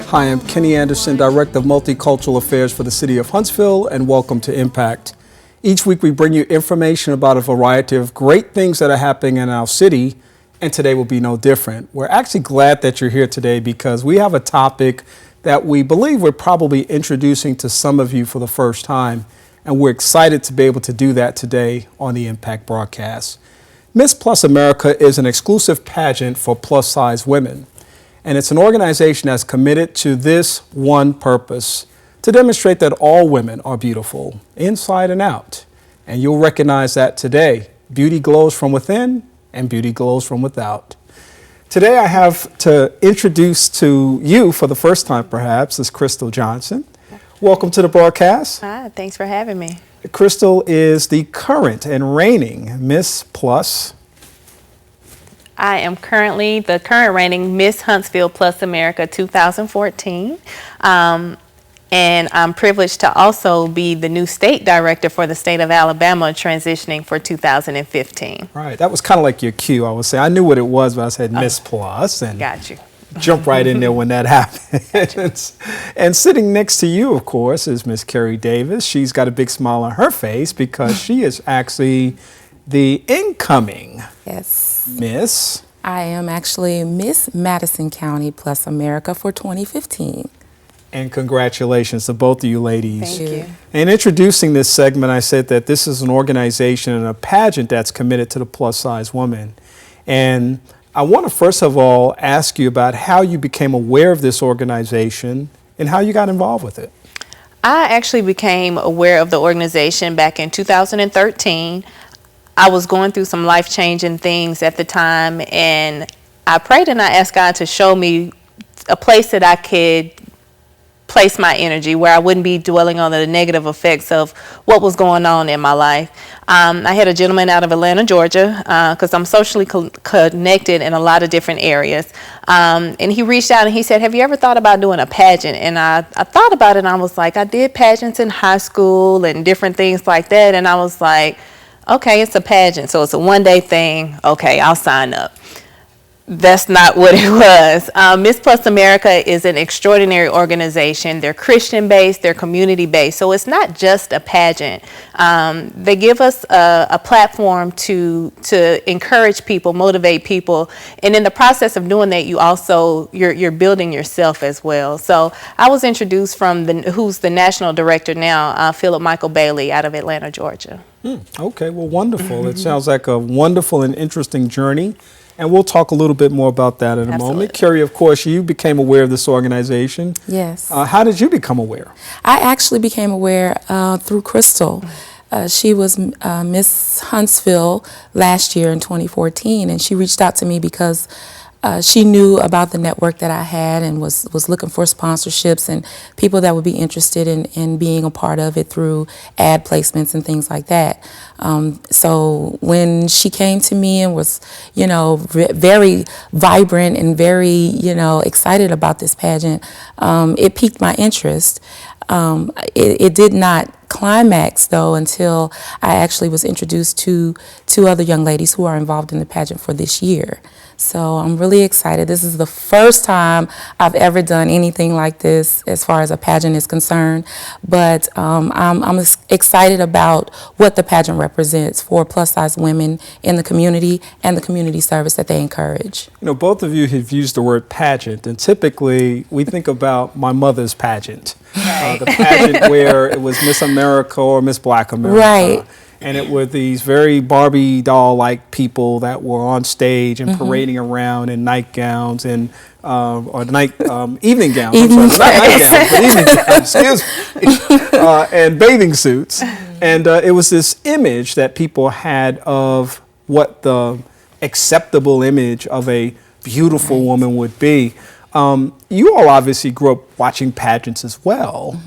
Hi, I'm Kenny Anderson, Director of Multicultural Affairs for the City of Huntsville, and welcome to Impact. Each week we bring you information about a variety of great things that are happening in our city, and today will be no different. We're actually glad that you're here today because we have a topic that we believe we're probably introducing to some of you for the first time, and we're excited to be able to do that today on the Impact broadcast. Miss Plus America is an exclusive pageant for plus-size women. And it's an organization that's committed to this one purpose, to demonstrate that all women are beautiful, inside and out. And you'll recognize that today. Beauty glows from within and beauty glows from without. Today I have to introduce to you, for the first time perhaps, is Krystle Johnson. Welcome to the broadcast. Hi, thanks for having me. Krystle is the current and reigning Miss Plus. I am currently the current reigning Miss Huntsville Plus America 2014. And I'm privileged to also be the new state director for the state of Alabama, transitioning for 2015. Right, that was kind of like your cue, I would say. I knew what it was, but I said Miss Plus. And got you. Jump right in there when that happens. And sitting next to you, of course, is Miss Keri Davis. She's got a big smile on her face because she is actually the incoming Miss. I am actually Miss Madison County Plus America for 2015. And congratulations to both of you ladies. Thank you. In introducing this segment, I said that this is an organization and a pageant that's committed to the plus-size woman. And I want to first of all ask you about how you became aware of this organization and how you got involved with it. I actually became aware of the organization back in 2013. I was going through some life-changing things at the time, and I prayed and I asked God to show me a place that I could place my energy, where I wouldn't be dwelling on the negative effects of what was going on in my life. I had a gentleman out of Atlanta, Georgia, because I'm socially connected in a lot of different areas. And he reached out and he said, have you ever thought about doing a pageant? And I thought about it, and I was like, I did pageants in high school and different things like that. And I was like, okay, it's a pageant, so it's a one-day thing. Okay, I'll sign up. That's not what it was. Miss Plus America is an extraordinary organization. They're Christian-based, they're community-based, so it's not just a pageant. They give us a platform to encourage people, motivate people, and in the process of doing that, you're building yourself as well. So I was introduced from who's the national director now, Philip Michael Bailey, out of Atlanta, Georgia. Okay, well, wonderful. It sounds like a wonderful and interesting journey. And we'll talk a little bit more about that in a moment. Keri, of course, you became aware of this organization. Yes. How did you become aware? I actually became aware through Krystle. She was Miss Huntsville last year in 2014, and she reached out to me because she knew about the network that I had and was looking for sponsorships and people that would be interested in being a part of it through ad placements and things like that. So when she came to me and was, very vibrant and very, excited about this pageant, it piqued my interest. It did not climax, though, until I actually was introduced to two other young ladies who are involved in the pageant for this year. So I'm really excited. This is the first time I've ever done anything like this as far as a pageant is concerned. But I'm excited about what the pageant represents for plus-size women in the community and the community service that they encourage. Both of you have used the word pageant, and typically we think about my mother's pageant. The pageant where it was Miss America or Miss Black America. Right. And it were these very Barbie doll-like people that were on stage and parading around in nightgowns and evening gowns. Evening not nightgowns, but evening gowns. Excuse me. And bathing suits. And it was this image that people had of what the acceptable image of a beautiful woman would be. You all obviously grew up watching pageants as well.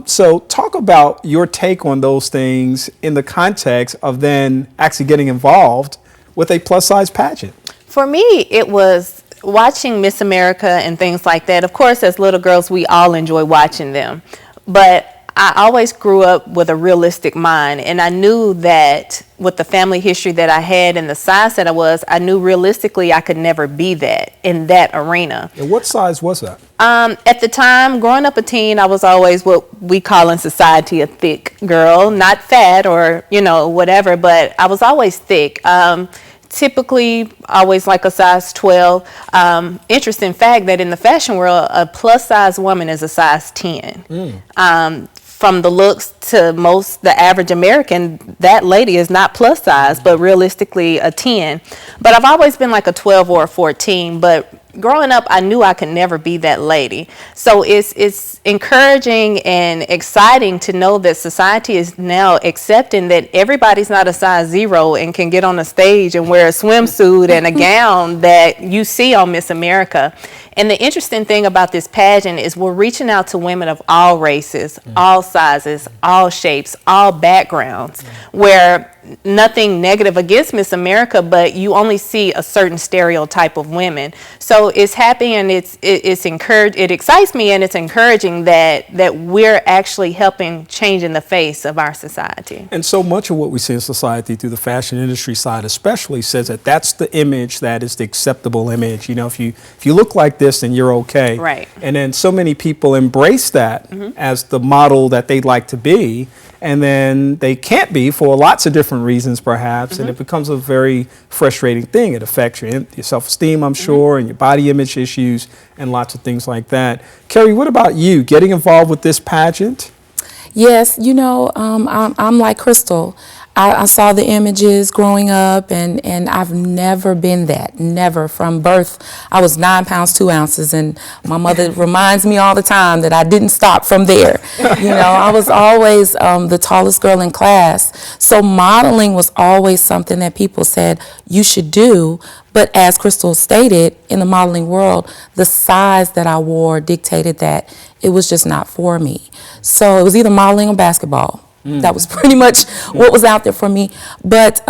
So talk about your take on those things in the context of then actually getting involved with a plus-size pageant. For me, it was watching Miss America and things like that. Of course, as little girls, we all enjoy watching them. But I always grew up with a realistic mind, and I knew that with the family history that I had and the size that I was, I knew realistically I could never be that in that arena. And what size was that? At the time, growing up a teen, I was always what we call in society a thick girl, not fat or, whatever, but I was always thick. Typically, always like a size 12. Interesting fact that in the fashion world, a plus size woman is a size 10. From the looks to the average American, that lady is not plus size, but realistically a 10. But I've always been like a 12 or a 14. But growing up, I knew I could never be that lady. So it's encouraging and exciting to know that society is now accepting that everybody's not a size 0 and can get on a stage and wear a swimsuit and a gown that you see on Miss America. And the interesting thing about this pageant is we're reaching out to women of all races, all sizes, all shapes, all backgrounds, where nothing negative against Miss America, but you only see a certain stereotype of women. So it's happy and it excites me, and it's encouraging that we're actually helping changing the face of our society. And so much of what we see in society through the fashion industry side especially says that that's the image that is the acceptable image. If you look like this, then you're okay. Right. And then so many people embrace that as the model that they'd like to be, and then they can't be for lots of different reasons perhaps, and it becomes a very frustrating thing. It affects your self-esteem, I'm sure, and your body image issues and lots of things like that. Keri, what about you, getting involved with this pageant? Yes, I'm like Krystle. I saw the images growing up, and I've never been that, never. From birth, I was 9 pounds, 2 ounces, and my mother reminds me all the time that I didn't stop from there. I was always the tallest girl in class. So modeling was always something that people said you should do. But as Krystle stated, in the modeling world, the size that I wore dictated that it was just not for me. So it was either modeling or basketball. That was pretty much what was out there for me. But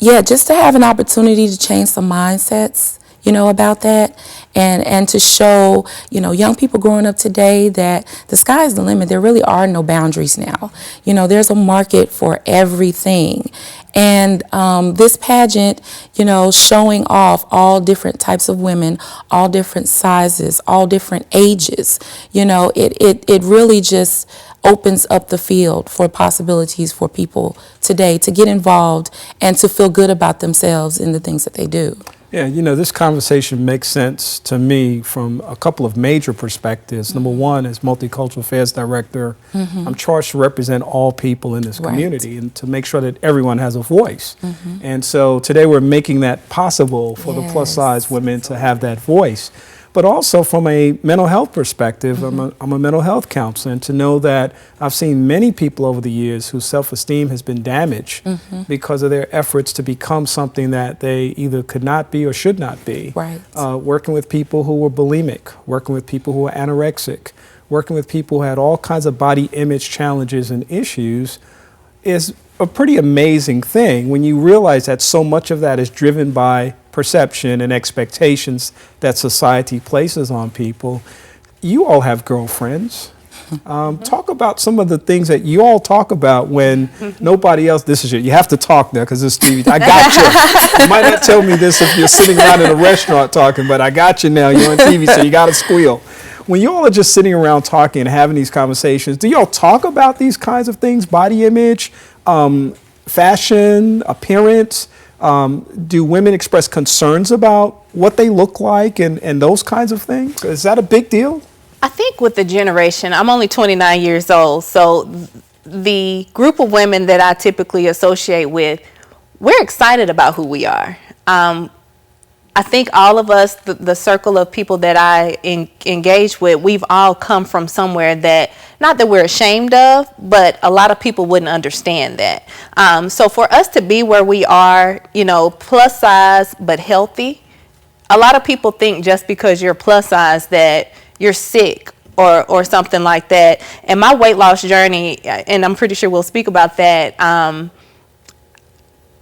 just to have an opportunity to change some mindsets, about that, and to show, young people growing up today that the sky is the limit. There really are no boundaries now. There's a market for everything. And this pageant, showing off all different types of women, all different sizes, all different ages, it really just opens up the field for possibilities for people today to get involved and to feel good about themselves in the things that they do. Yeah, this conversation makes sense to me from a couple of major perspectives. Number one, as Multicultural Affairs Director, I'm charged to represent all people in this community and to make sure that everyone has a voice. And so today we're making that possible for the plus size women to have that voice. But also from a mental health perspective, I'm a mental health counselor, and to know that I've seen many people over the years whose self-esteem has been damaged because of their efforts to become something that they either could not be or should not be. Right. Working with people who were bulimic, working with people who were anorexic, working with people who had all kinds of body image challenges and issues is a pretty amazing thing when you realize that so much of that is driven by perception and expectations that society places on people. You all have girlfriends. Talk about some of the things that you all talk about when nobody else, you have to talk now because it's TV. I got you. You might not tell me this if you're sitting around in a restaurant talking, but I got you now. You're on TV, so you got to squeal. When you all are just sitting around talking and having these conversations, do y'all talk about these kinds of things, body image, fashion, appearance? Do women express concerns about what they look like and those kinds of things? Is that a big deal? I think with the generation, I'm only 29 years old, so the group of women that I typically associate with, we're excited about who we are. I think all of us, the circle of people that I engage with, we've all come from somewhere that, not that we're ashamed of, but a lot of people wouldn't understand that. So for us to be where we are, plus size but healthy, a lot of people think just because you're plus size that you're sick or something like that. And my weight loss journey, and I'm pretty sure we'll speak about that,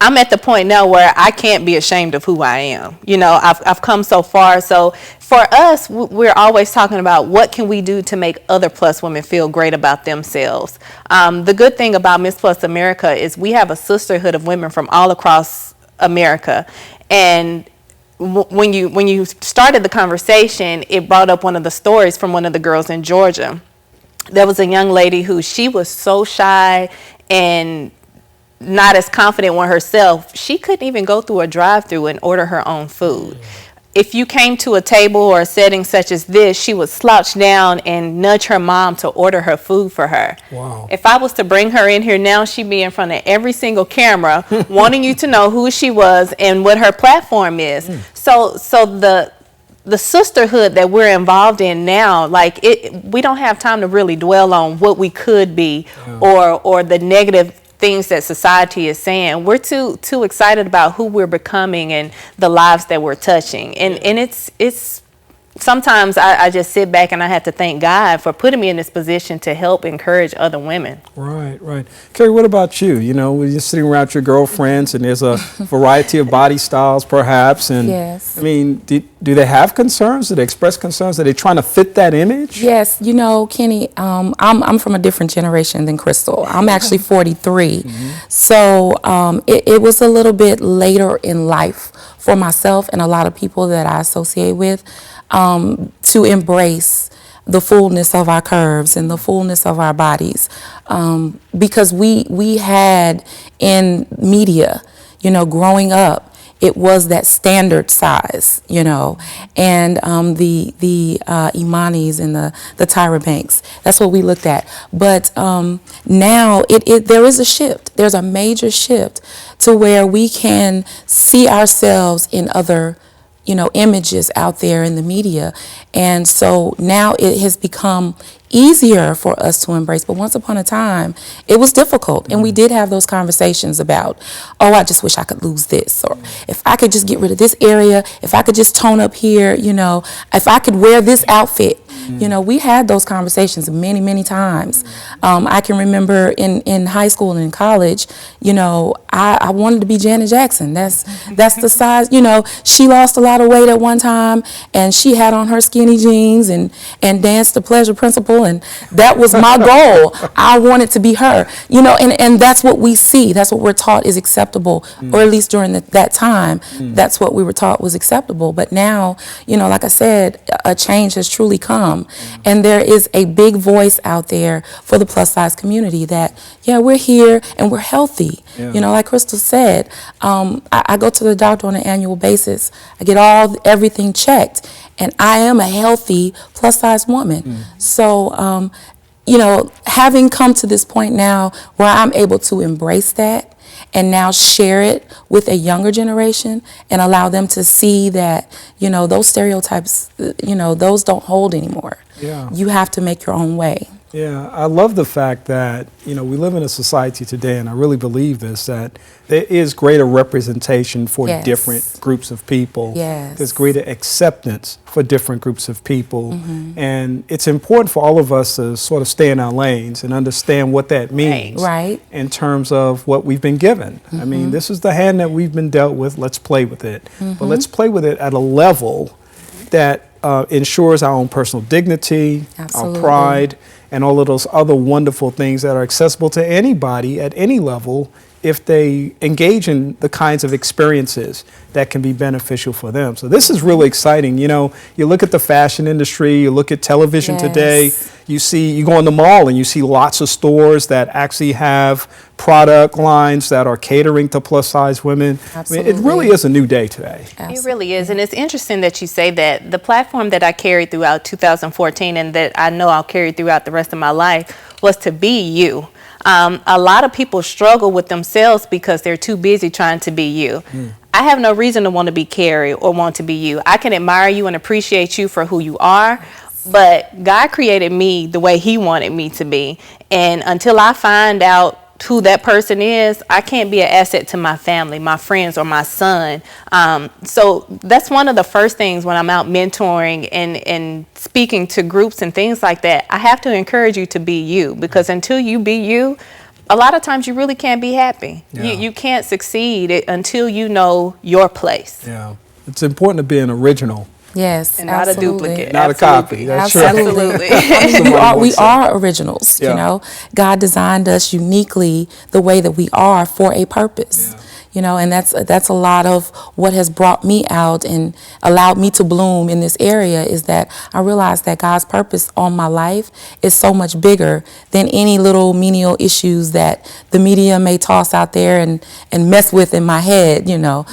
I'm at the point now where I can't be ashamed of who I am. You know, I've come so far. So for us, we're always talking about what can we do to make other Plus women feel great about themselves. The good thing about Miss Plus America is we have a sisterhood of women from all across America. And when you started the conversation, it brought up one of the stories from one of the girls in Georgia. There was a young lady who she was so shy and not as confident with herself, she couldn't even go through a drive-through and order her own food. If you came to a table or a setting such as this, she would slouch down and nudge her mom to order her food for her. Wow. If I was to bring her in here now, she'd be in front of every single camera wanting you to know who she was and what her platform is. So the sisterhood that we're involved in now, like we don't have time to really dwell on what we could be or the negative things that society is saying. We're too excited about who we're becoming and the lives that we're touching. And it's sometimes I just sit back and I have to thank God for putting me in this position to help encourage other women. Right. Keri, what about you? You know, when you're sitting around with your girlfriends and there's a variety of body styles perhaps, and Yes. I mean, do they have concerns? Do they express concerns? Are they trying to fit that image? Yes, you know, Kenny, I'm from a different generation than Krystle. I'm actually 43. So it was a little bit later in life for myself and a lot of people that I associate with to embrace the fullness of our curves and the fullness of our bodies, because we had in media, you know, growing up, it was that standard size, you know, and the Imanis and the Tyra Banks. That's what we looked at. But now there is a shift. There's a major shift to where we can see ourselves in other, you know, images out there in the media. And so now it has become easier for us to embrace. But once upon a time, it was difficult. And we did have those conversations about, oh, I just wish I could lose this. Or if I could just get rid of this area, if I could just tone up here, you know, if I could wear this outfit. You know, we had those conversations many, many times. I can remember in high school and in college, you know, I wanted to be Janet Jackson. That's the size, you know, she lost a lot of weight at one time and she had on her skinny jeans and danced the Pleasure Principle, and that was my goal. I wanted to be her, you know, and that's what we see. That's what we're taught is acceptable, or at least during that time, that's what we were taught was acceptable. But now, you know, like I said, a change has truly come. And there is a big voice out there for the plus size community that, yeah, we're here and we're healthy. You know, like Krystle said, I go to the doctor on an annual basis. I get everything checked, and I am a healthy plus size woman. So, you know, having come to this point now where I'm able to embrace that and now share it with a younger generation and allow them to see that, you know, those stereotypes, you know, those don't hold anymore. You have to make your own way. Yeah, I love the fact that, you know, we live in a society today, and I really believe this, that there is greater representation for different groups of people. There's greater acceptance for different groups of people. And it's important for all of us to sort of stay in our lanes and understand what that means in terms of what we've been given. I mean, this is the hand that we've been dealt with. Let's play with it. But let's play with it at a level that ensures our own personal dignity, our pride, and all of those other wonderful things that are accessible to anybody at any level if they engage in the kinds of experiences that can be beneficial for them. So this is really exciting. You know, you look at the fashion industry, you look at television today, you go in the mall and you see lots of stores that actually have product lines that are catering to plus size women. I mean, it really is a new day today. It really is. And it's interesting that you say that. The platform that I carried throughout 2014 and that I know I'll carry throughout the rest of my life was to be you. A lot of people struggle with themselves because they're too busy trying to be you. I have no reason to want to be Keri or want to be you. I can admire you and appreciate you for who you are, but God created me the way He wanted me to be. And until I find out who that person is, I can't be an asset to my family, my friends, or my son. So that's one of the first things when I'm out mentoring and speaking to groups and things like that. I have to encourage you to be you, because until you be you, a lot of times you really can't be happy. Yeah. You can't succeed until you know your place. Yeah. It's important to be an original. Yes, And not a absolutely. duplicate. Not a copy. That's right. Absolutely. I mean, Somebody we once said. are originals, Yeah. you know. God designed us uniquely the way that we are for a purpose. Yeah. You know, and that's a lot of what has brought me out and allowed me to bloom in this area, is that I realized that God's purpose on my life is so much bigger than any little menial issues that the media may toss out there and mess with in my head, you know.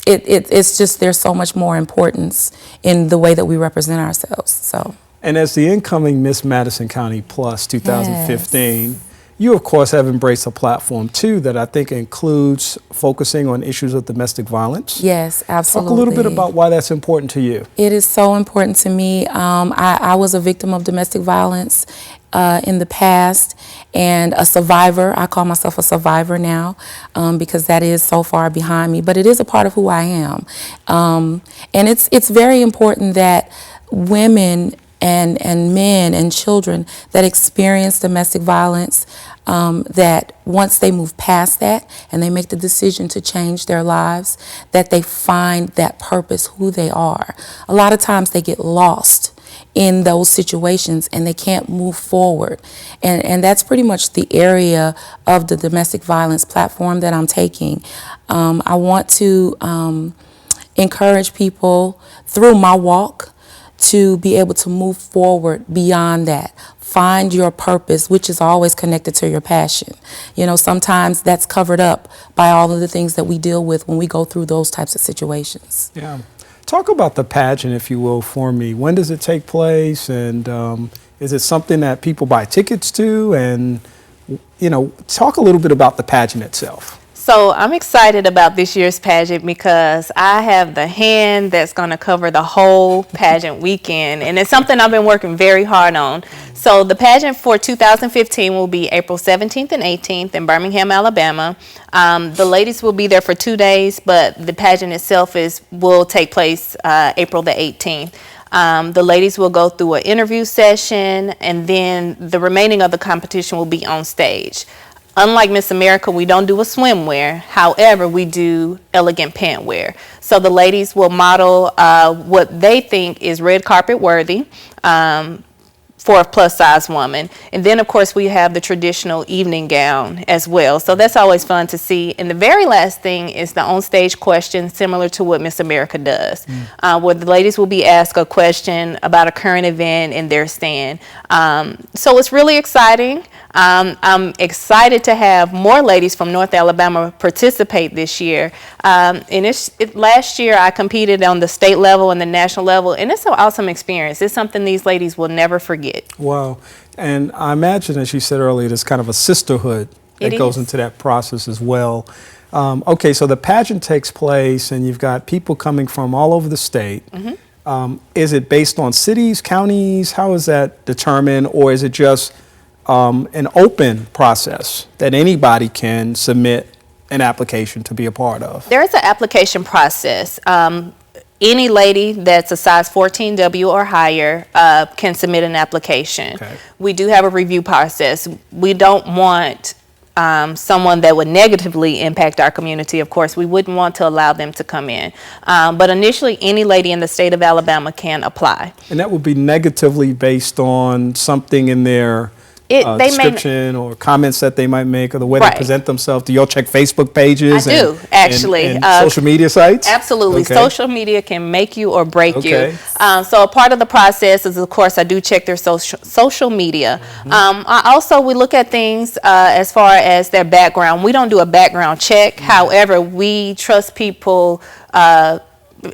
It's just, there's so much more importance in the way that we represent ourselves. So, And as the incoming Miss Madison County Plus 2015, you of course have embraced a platform too that I think includes focusing on issues of domestic violence. yes, absolutely. Talk a little bit about why that's important to you. It is so important to me. I was a victim of domestic violence in the past, and a survivor. I call myself a survivor now, because that is so far behind me, but it is a part of who I am. And it's very important that women and men and children that experience domestic violence, that once they move past that and they make the decision to change their lives, that they find that purpose, who they are. A lot of times they get lost in those situations and they can't move forward. And that's pretty much the area of the domestic violence platform that I'm taking. I want to encourage people through my walk to be able to move forward beyond that. Find your purpose, which is always connected to your passion. You know, sometimes that's covered up by all of the things that we deal with when we go through those types of situations. Yeah. Talk about the pageant, if you will, for me. When does it take place? And is it something that people buy tickets to? And, you know, talk a little bit about the pageant itself. So I'm excited about this year's pageant because I have the hand that's going to cover the whole pageant weekend, and it's something I've been working very hard on. So the pageant for 2015 will be April 17th and 18th in Birmingham, Alabama. The ladies will be there for 2 days, but the pageant itself will take place April the 18th. The ladies will go through an interview session, and then the remaining of the competition will be on stage. Unlike Miss America, we don't do a swimwear. However, we do elegant pant wear. So the ladies will model what they think is red carpet worthy for a plus size woman. And then of course we have the traditional evening gown as well. So that's always fun to see. And the very last thing is the on stage question, similar to what Miss America does, where the ladies will be asked a question about a current event in their stand. So it's really exciting. I'm excited to have more ladies from North Alabama participate this year. Last year I competed on the state level and the national level, and it's an awesome experience. It's something these ladies will never forget. Wow. And I imagine, as you said earlier, there's kind of a sisterhood that goes into that process as well. Okay, so the pageant takes place and you've got people coming from all over the state. Is it based on cities, counties? How is that determined? Or is it just an open process that anybody can submit an application to be a part of? There is an application process. Any lady that's a size 14W or higher can submit an application. Okay. We do have a review process. We don't want someone that would negatively impact our community. Of course, we wouldn't want to allow them to come in. But initially, any lady in the state of Alabama can apply. And that would be negatively based on something in their description or comments that they might make, or the way they present themselves. Do y'all check Facebook pages? I do, actually. And social media sites? Absolutely. Okay. Social media can make you or break you. So a part of the process is, of course, I do check their social media. We look at things as far as their background. We don't do a background check. However, we trust people.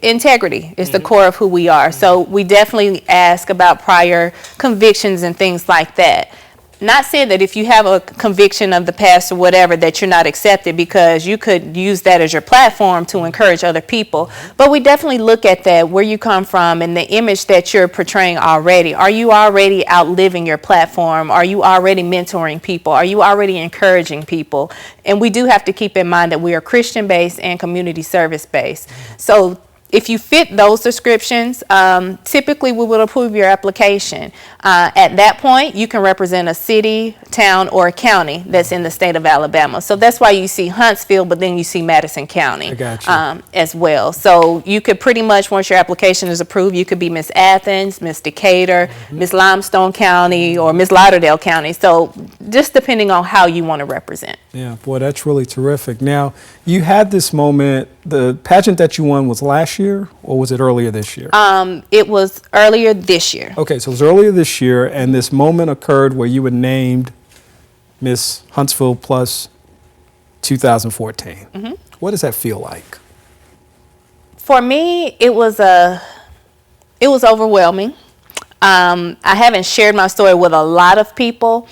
Integrity is the core of who we are. So we definitely ask about prior convictions and things like that. Not saying that if you have a conviction of the past or whatever that you're not accepted, because you could use that as your platform to encourage other people. But we definitely look at that, where you come from and the image that you're portraying already. Are you already outliving your platform? Are you already mentoring people? Are you already encouraging people? And we do have to keep in mind that we are Christian based and community service based. So if you fit those descriptions, typically we will approve your application. At that point, you can represent a city, town, or a county that's in the state of Alabama. So that's why you see Huntsville, but then you see Madison County as well. So you could pretty much, once your application is approved, you could be Miss Athens, Miss Decatur, Miss Limestone County, or Miss Lauderdale County. So just depending on how you want to represent. Yeah, boy, that's really terrific. Now, you had this moment, the pageant that you won was last year, or was it earlier this year? It was earlier this year. Okay, so it was earlier this year, and this moment occurred where you were named Miss Huntsville Plus 2014. What does that feel like? For me, it was overwhelming. I haven't shared my story with a lot of people.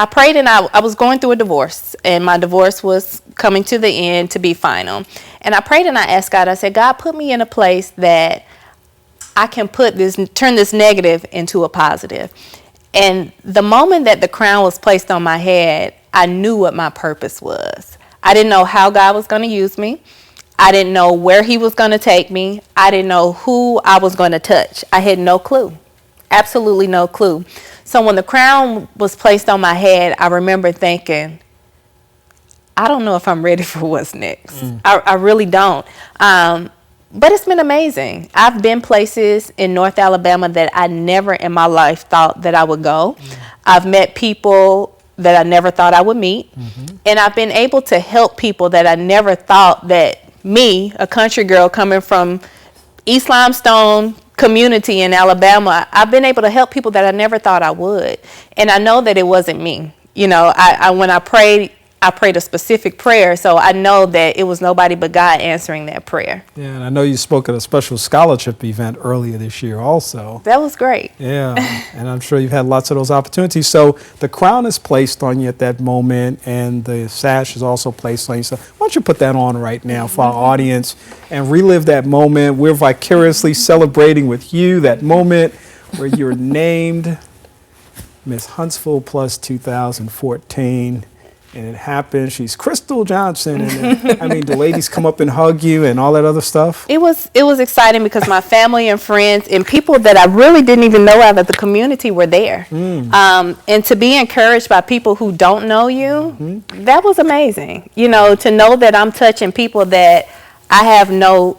I prayed, and I was going through a divorce, and my divorce was coming to the end to be final. And I prayed and I asked God, I said, God, put me in a place that I can turn this negative into a positive. And the moment that the crown was placed on my head, I knew what my purpose was. I didn't know how God was going to use me. I didn't know where he was going to take me. I didn't know who I was going to touch. I had no clue. Absolutely no clue. So when the crown was placed on my head, I remember thinking, I don't know if I'm ready for what's next. I really don't. But it's been amazing. I've been places in North Alabama that I never in my life thought that I would go. I've met people that I never thought I would meet. And I've been able to help people that I never thought that me, a country girl coming from East Limestone community in Alabama, I've been able to help people that I never thought I would. And I know that it wasn't me. You know, when I prayed a specific prayer, so I know that it was nobody but God answering that prayer. Yeah, and I know you spoke at a special scholarship event earlier this year also. That was great. Yeah, and I'm sure you've had lots of those opportunities. So the crown is placed on you at that moment, and the sash is also placed on you. So why don't you put that on right now for our audience and relive that moment. We're vicariously celebrating with you that moment where you're named Miss Huntsville Plus 2014. And it happened. She's Krystle Johnson. And I mean, the ladies come up and hug you and all that other stuff. It was exciting because my family and friends and people that I really didn't even know out of the community were there. And to be encouraged by people who don't know you, that was amazing. You know, to know that I'm touching people that I have no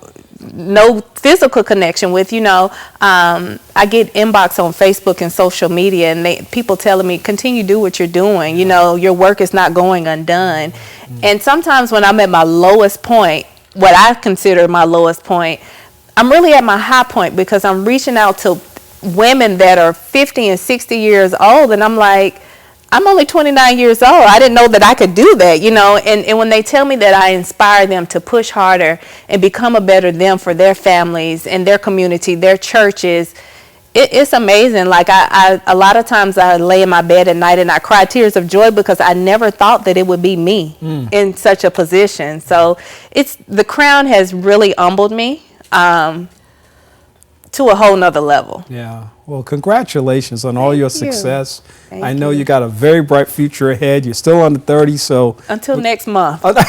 physical connection with. You know, I get inbox on Facebook and social media, and people telling me, continue to do what you're doing. You know, your work is not going undone. And sometimes when I'm at my lowest point, what I consider my lowest point, I'm really at my high point because I'm reaching out to women that are 50 and 60 years old, and I'm like, I'm only 29 years old. I didn't know that I could do that, you know. And when they tell me that I inspire them to push harder and become a better them for their families and their community, their churches, it's amazing. Like I a lot of times I lay in my bed at night and I cry tears of joy because I never thought that it would be me in such a position. So the crown has really humbled me to a whole nother level. Yeah. Well, congratulations on all your success. Thank I know you. you got a very bright future ahead. You're still under 30, so. Until next month. Until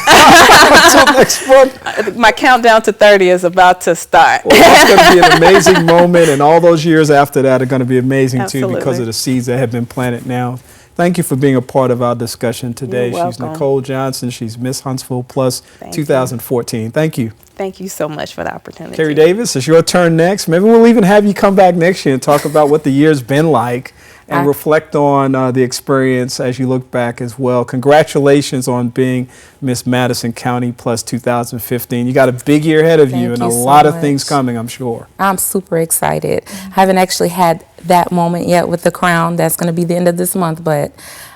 next month. My countdown to 30 is about to start. Well, that's going to be an amazing moment, and all those years after that are going to be amazing Absolutely. too because of the seeds that have been planted now. Thank you for being a part of our discussion today. You're She's welcome. Nicole Johnson. She's Miss Huntsville Plus Thank 2014. Thank you. Thank you so much for the opportunity. Keri Davis, it's your turn next. Maybe we'll even have you come back next year and talk about what the year's been like and reflect on the experience as you look back as well. Congratulations on being Miss Madison County Plus 2015. You got a big year ahead of you and a lot of things coming, I'm sure. I'm super excited. I haven't actually had that moment yet with the crown. That's going to be the end of this month, but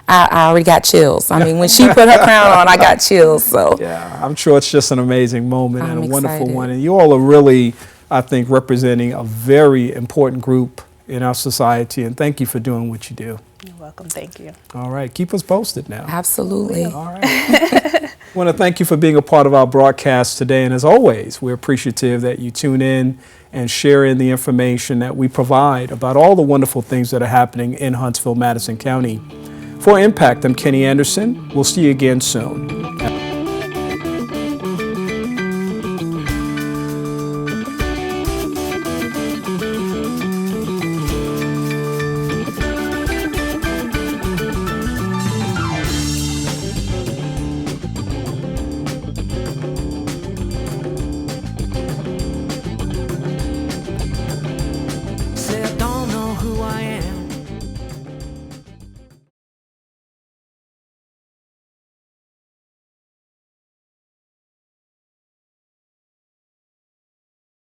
I already got chills. I mean, when she put her crown on, I got chills. So yeah, I'm sure it's just an amazing moment and a wonderful excited. one. And you all are really, I think, representing a very important group in our society. And thank you for doing what you do. You're welcome. Thank you. All right. Keep us posted now. absolutely. All right. I want to thank you for being a part of our broadcast today. And as always, we're appreciative that you tune in and share in the information that we provide about all the wonderful things that are happening in Huntsville, Madison County. For Impact, I'm Kenny Anderson. We'll see you again soon.